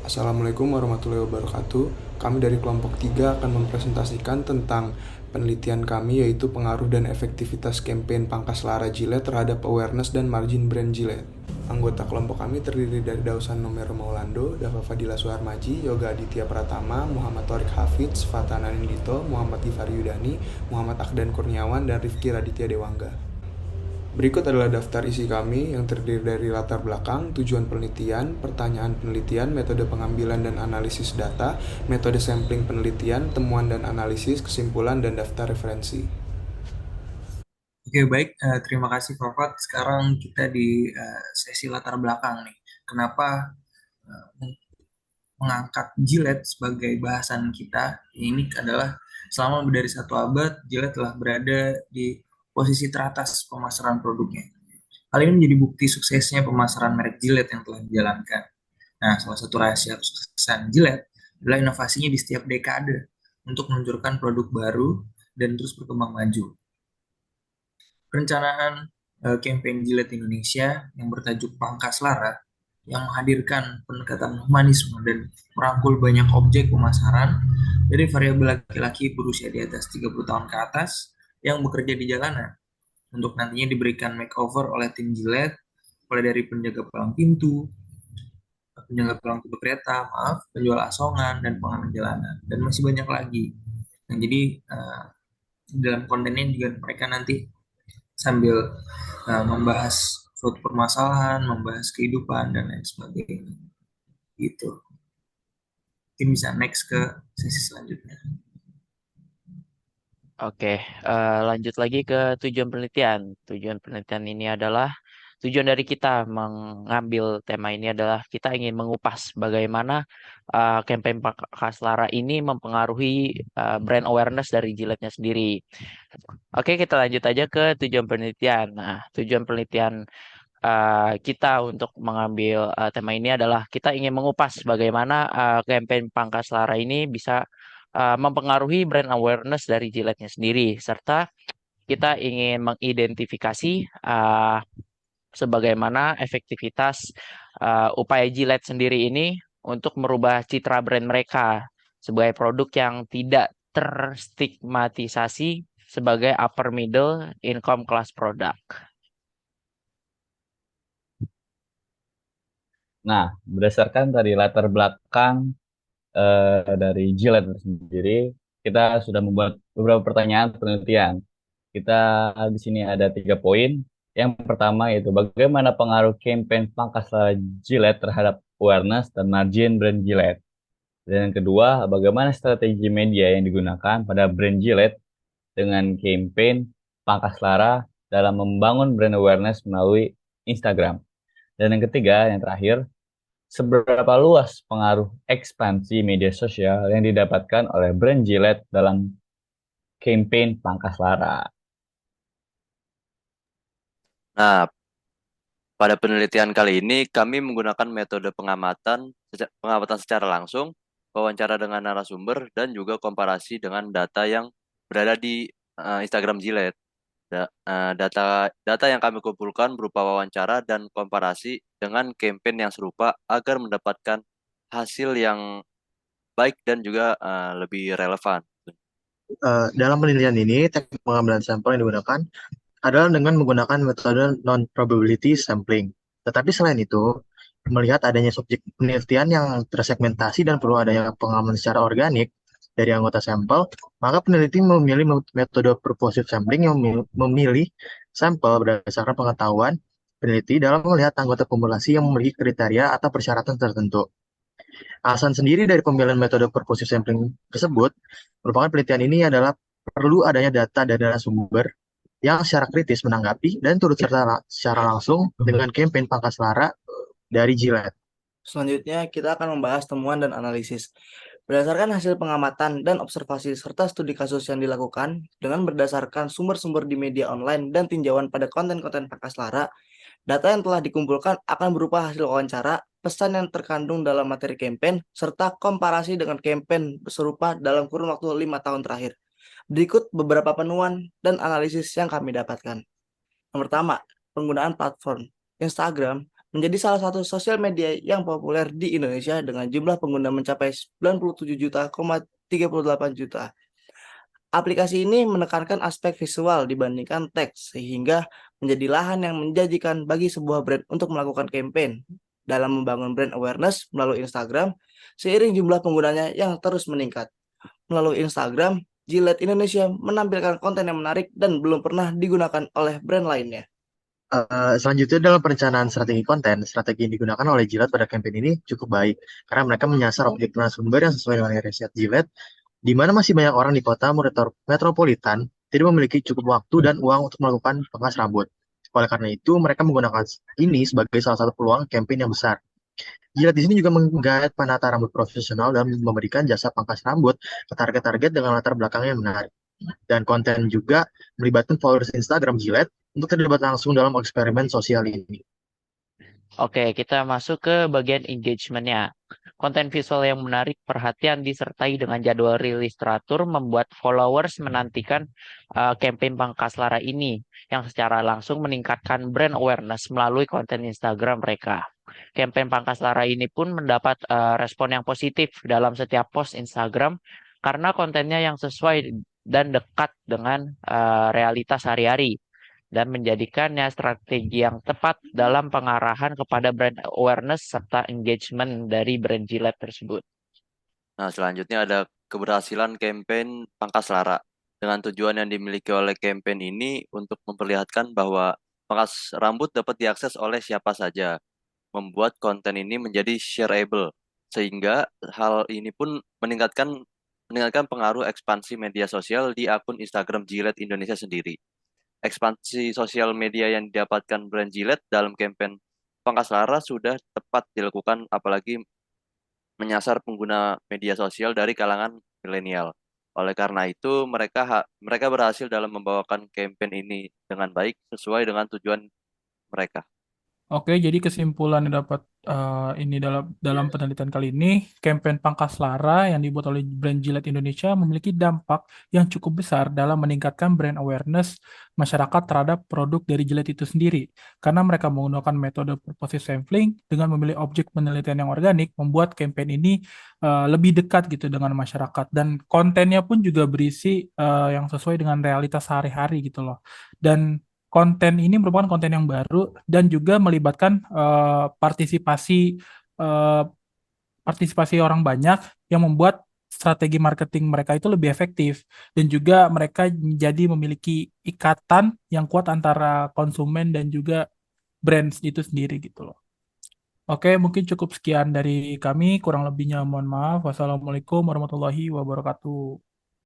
Assalamualaikum warahmatullahi wabarakatuh. Kami dari kelompok 3 akan mempresentasikan tentang penelitian kami, yaitu pengaruh dan efektivitas kampanye Pangkas Lara Gillette terhadap awareness dan margin brand Gillette. Anggota kelompok kami terdiri dari Dausan Nomero Maulando, Dava Fadila Suharmaji, Yoga Aditya Pratama, Muhammad Torik Hafidz, Fatana Nindito, Muhammad Tifari Yudani, Muhammad Akdan Kurniawan, dan Rifki Raditya Dewangga. Berikut adalah daftar isi kami yang terdiri dari latar belakang, tujuan penelitian, pertanyaan penelitian, metode pengambilan dan analisis data, metode sampling penelitian, temuan dan analisis, kesimpulan, dan daftar referensi. Oke, baik. Terima kasih, Fafat. Sekarang kita di sesi latar belakang nih. Kenapa mengangkat Gillette sebagai bahasan kita? Ini adalah selama lebih dari 1 abad, Gillette telah berada di posisi teratas pemasaran produknya. Hal ini menjadi bukti suksesnya pemasaran merek Gillette yang telah dijalankan. Nah, salah satu rahasia kesuksesan Gillette adalah inovasinya di setiap dekade untuk meluncurkan produk baru dan terus berkembang maju. Perencanaan campaign Gillette Indonesia yang bertajuk Pangkas Lara yang menghadirkan pendekatan humanisme dan merangkul banyak objek pemasaran dari variabel laki-laki berusia di atas 30 tahun ke atas yang bekerja di jalanan untuk nantinya diberikan makeover oleh tim Gillette mulai dari penjaga palang pintu kereta, maaf, penjual asongan dan pengamen jalanan dan masih banyak lagi. Nah, jadi dalam kontennya juga mereka nanti sambil membahas suatu permasalahan, membahas kehidupan dan lain sebagainya. Gitu. Mungkin bisa next ke sesi selanjutnya. Oke, lanjut lagi ke tujuan penelitian. Tujuan penelitian ini adalah tujuan dari kita mengambil tema ini adalah kita ingin mengupas bagaimana campaign Kaslara ini mempengaruhi brand awareness dari Gillette-nya sendiri. Oke, kita lanjut aja ke tujuan penelitian. Nah, tujuan penelitian kita untuk mengambil tema ini adalah kita ingin mengupas bagaimana campaign Pangkas Lara ini bisa mempengaruhi brand awareness dari Gillette-nya sendiri, serta kita ingin mengidentifikasi sebagaimana efektivitas upaya Gillette sendiri ini untuk merubah citra brand mereka sebagai produk yang tidak terstigmatisasi sebagai upper middle income class product. Nah, berdasarkan dari latar belakang dari Gillette sendiri, kita sudah membuat beberapa pertanyaan penelitian. Kita di sini ada 3 poin. Yang pertama yaitu bagaimana pengaruh campaign Pangkas Gillette terhadap awareness dan margin brand Gillette. Dan yang kedua, bagaimana strategi media yang digunakan pada brand Gillette dengan campaign Pangkas Lara dalam membangun brand awareness melalui Instagram. Dan yang ketiga, yang terakhir, seberapa luas pengaruh ekspansi media sosial yang didapatkan oleh brand Gillette dalam campaign Pangkas Lara. Nah, pada penelitian kali ini kami menggunakan metode pengamatan secara langsung, wawancara dengan narasumber, dan juga komparasi dengan data yang berada di Instagram Gillette. Data yang kami kumpulkan berupa wawancara dan komparasi dengan campaign yang serupa agar mendapatkan hasil yang baik dan juga lebih relevan. Dalam penelitian ini, teknik pengambilan sampel yang digunakan adalah dengan menggunakan metode non-probability sampling. Tetapi selain itu, melihat adanya subjek penelitian yang tersegmentasi dan perlu adanya pengalaman secara organik dari anggota sampel, maka peneliti memilih metode purposive sampling yang memilih sampel berdasarkan pengetahuan peneliti dalam melihat anggota populasi yang memiliki kriteria atau persyaratan tertentu. Alasan sendiri dari pemilihan metode purposive sampling tersebut merupakan penelitian ini adalah perlu adanya data dari narasumber yang secara kritis menanggapi dan turut serta secara langsung dengan campaign Pangkas Lara dari Gillette. Selanjutnya, kita akan membahas temuan dan analisis. Berdasarkan hasil pengamatan dan observasi serta studi kasus yang dilakukan, dengan berdasarkan sumber-sumber di media online dan tinjauan pada konten-konten Pangkas Lara, data yang telah dikumpulkan akan berupa hasil wawancara, pesan yang terkandung dalam materi campaign, serta komparasi dengan campaign serupa dalam kurun waktu 5 tahun terakhir. Berikut beberapa penemuan dan analisis yang kami dapatkan. Yang pertama, penggunaan platform Instagram menjadi salah satu sosial media yang populer di Indonesia dengan jumlah pengguna mencapai 97,38 juta. Aplikasi ini menekankan aspek visual dibandingkan teks, sehingga menjadi lahan yang menjanjikan bagi sebuah brand untuk melakukan campaign dalam membangun brand awareness melalui Instagram, seiring jumlah penggunanya yang terus meningkat. Melalui Instagram, Gillette Indonesia menampilkan konten yang menarik dan belum pernah digunakan oleh brand lainnya. Selanjutnya dalam perencanaan strategi konten, strategi yang digunakan oleh Gillette pada campaign ini cukup baik karena mereka menyasar objek narasumber yang sesuai dengan riset Gillette, di mana masih banyak orang di kota metropolitan tidak memiliki cukup waktu dan uang untuk melakukan pangkas rambut. Oleh karena itu, mereka menggunakan ini sebagai salah satu peluang campaign yang besar. Gillette di sini juga menggait penata rambut profesional dan memberikan jasa pangkas rambut ke target-target dengan latar belakang yang menarik. Dan konten juga melibatkan followers Instagram Gillette untuk terlibat langsung dalam eksperimen sosial ini. Oke, kita masuk ke bagian engagement-nya. Konten visual yang menarik perhatian disertai dengan jadwal rilis teratur membuat followers menantikan campaign Pangkas Lara ini yang secara langsung meningkatkan brand awareness melalui konten Instagram mereka. Campaign Pangkas Lara ini pun mendapat respon yang positif dalam setiap post Instagram karena kontennya yang sesuai dan dekat dengan realitas sehari-hari dan menjadikannya strategi yang tepat dalam pengarahan kepada brand awareness serta engagement dari brand Gillette tersebut. Nah, selanjutnya ada keberhasilan campaign Pangkas Lara. Dengan tujuan yang dimiliki oleh campaign ini untuk memperlihatkan bahwa pangkas rambut dapat diakses oleh siapa saja, membuat konten ini menjadi shareable, sehingga hal ini pun meningkatkan pengaruh ekspansi media sosial di akun Instagram Gillette Indonesia sendiri. Ekspansi sosial media yang didapatkan brand Gillette dalam campaign Pangkas Lara sudah tepat dilakukan, apalagi menyasar pengguna media sosial dari kalangan milenial. Oleh karena itu, mereka berhasil dalam membawakan campaign ini dengan baik sesuai dengan tujuan mereka. Oke, jadi kesimpulan yang dapat ini dalam penelitian kali ini, campaign Pangkas Lara yang dibuat oleh brand Gillette Indonesia memiliki dampak yang cukup besar dalam meningkatkan brand awareness masyarakat terhadap produk dari Gillette itu sendiri. Karena mereka menggunakan metode purposive sampling dengan memilih objek penelitian yang organik, membuat campaign ini lebih dekat gitu dengan masyarakat. Dan kontennya pun juga berisi yang sesuai dengan realitas sehari-hari gitu loh. Dan konten ini merupakan konten yang baru dan juga melibatkan partisipasi orang banyak yang membuat strategi marketing mereka itu lebih efektif dan juga mereka jadi memiliki ikatan yang kuat antara konsumen dan juga brand itu sendiri gitu loh. Oke, mungkin cukup sekian dari kami. Kurang lebihnya mohon maaf. Wassalamualaikum warahmatullahi wabarakatuh.